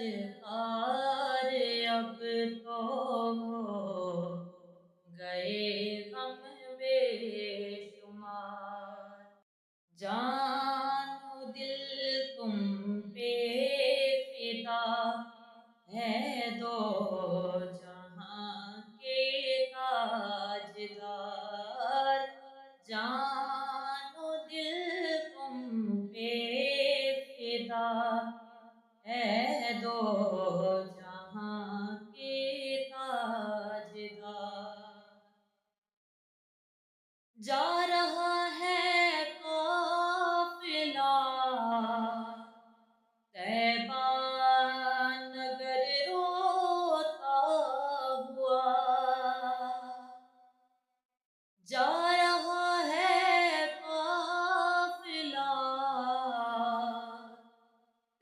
سرکار اب تو ہو گئے غم بے شمار، جان و دل تم پہ فدا ہے دو جہاں کے تاجدار، جان و دل تم پہ فدا ہے دو جہاں کے تاجدار، جا رہا ہے قافلہ طیبہ نگر روتا ہوا، جا رہا ہے قافلہ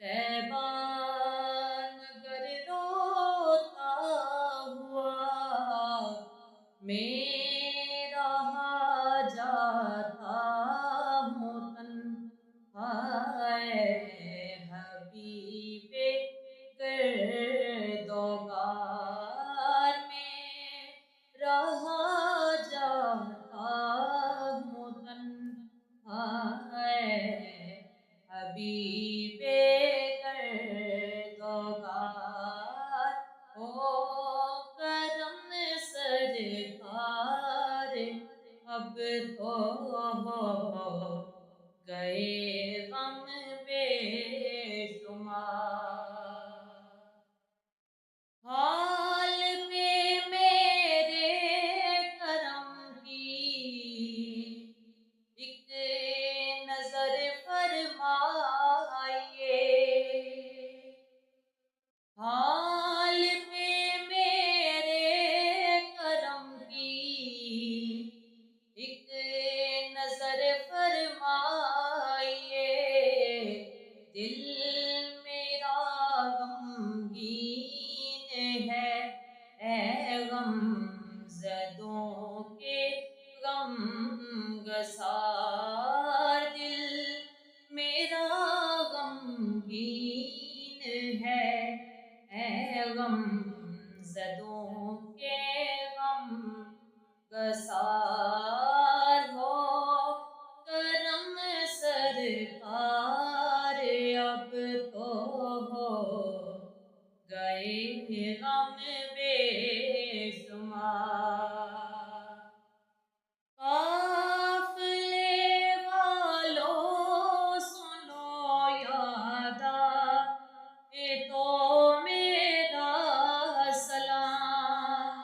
طیبہ نگر روتا ہوا، میں رہا جاتا ہوں تنہائے حبیب گردوغار، میں رہا جاتا ہوں تنہائے حبیب گردوغار، او کرم سرکار اب تو ہو گئے غم بے شمار، حال پہ میرے کرم کی ایک نظر فرمائیے، حال پہ میرے کرم کی ایک نظر فرمائیے، دل میرا غمگین ہے، اے غم زدوں کے غم گسار، دل میرا غمگین ہے، اے غم زدوں کے غم گسار، ہو کرم سرکار اب تو ہو گئے غم بے شمار، قافلے والوں سنو یاد آئے تو میرا سلام،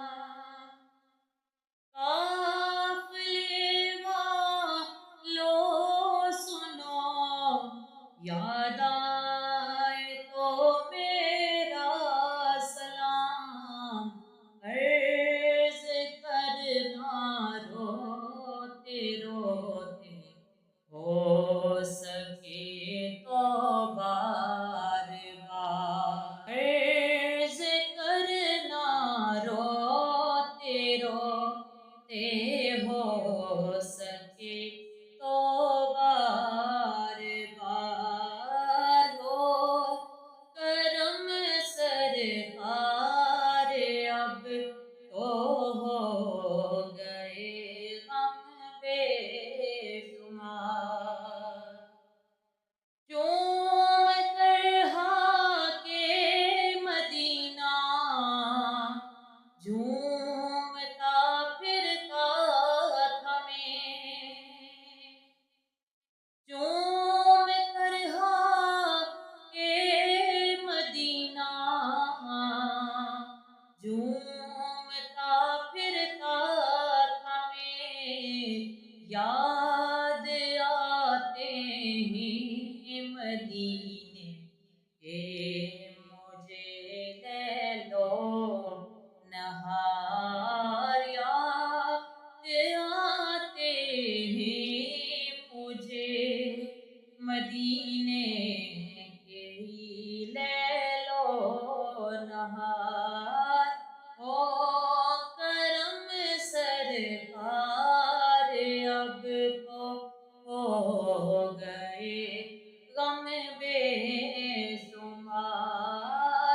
قافلے والوں سنو یاد آئے تو میرا سلام، عرض کرنا روتے روتے ہو سکے تو بار بار، عرض کرنا روتے روتے ہو سکے تو بار بار، ہو کرم سرکار اب تو ہو گئے غم بے شمار، چوم کر خاکِ مدینہ جھومتا پھرتا تھا میں، چوم کر خاکِ مدینہ جھومتا پھرتا تھا میں، یاد آتے ہیں مدینے کے مجھے لیلو نہار، یاد آتے ہیں مجھے مدینے کے لیلو نہار، او کرم سرکار اب تو ہو گئے غم بے شمار،